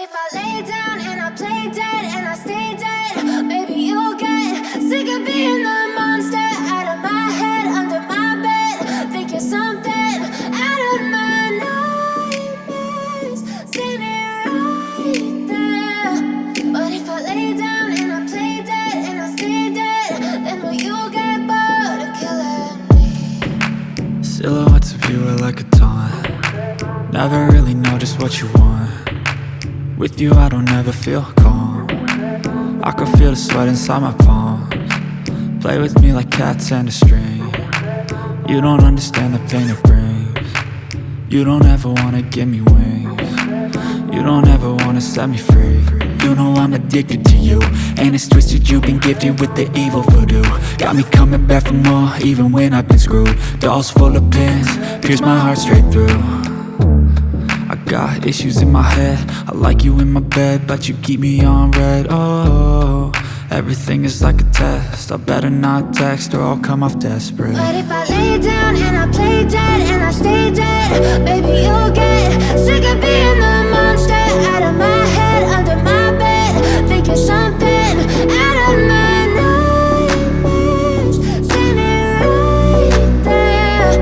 if I lay down and I play dead and I stay dead, maybe you'll get sick of being the monster out of my head, under my bed. Think you're something out of my nightmares, standing right there. But if I lay down and I play dead and I stay dead, then will you get bored of killing me? Silhouettes of you are like a taunt. Never really know just what you want. With you I don't ever feel calm. I can feel the sweat inside my palms. Play with me like cats and a string. You don't understand the pain it brings. You don't ever wanna give me wings. You don't ever wanna set me free. You know I'm addicted to you, and it's twisted, you've been gifted with the evil voodoo. Got me coming back for more, even when I've been screwed. Dolls full of pins, pierce my heart straight through. I got issues in my head, I like you in my bed, but you keep me on red. Oh, everything is like a test, I better not text or I'll come off desperate. But if I lay down and I play dead and I stay dead, baby you'll get sick of being the monster out of my head, under my bed. Think you're something out of my nightmares, standing right there.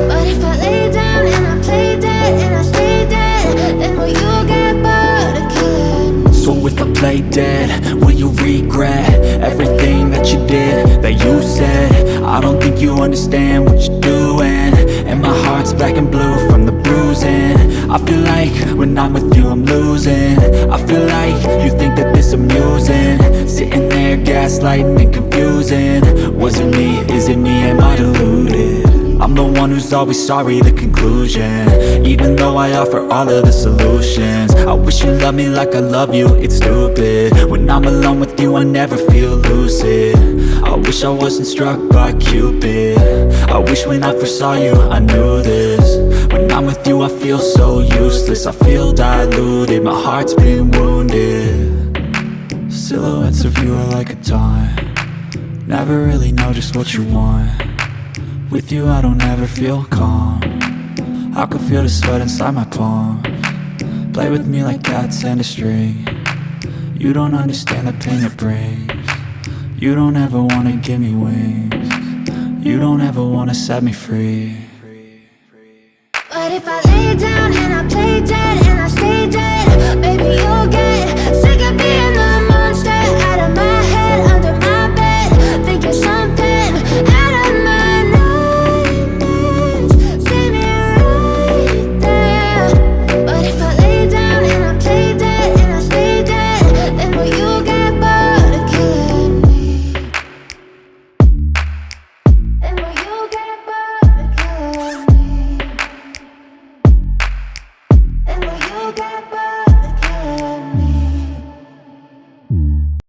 But if I lay down and I play dead and I stay dead, then will you get bored of killing me? So if I play dead, will you regret everything that you did, that you said? I don't think you understand what you're doing, and my heart's black and blue from the bruising. I feel like when I'm with you I'm losing. I feel like you think that this amusing, sitting there gaslighting and confusing. Was it me? Is it me? Am I deluded? I'm the one who's always sorry, the conclusion, even though I offer all of the solutions. I wish you loved me like I love you, it's stupid. When I'm alone with you I never feel lucid. I wish I wasn't struck by Cupid. I wish when I first saw you I knew this. When I'm with you I feel so useless, I feel diluted, my heart's been wounded. Silhouettes of you are like a taunt. Never really know just what you want. With you I don't ever feel calm. I can feel the sweat inside my palms. Play with me like cats and a string. You don't understand the pain it brings. You don't ever wanna give me wings. You don't ever wanna set me free. But if I lay down and I play dead and I stay dead,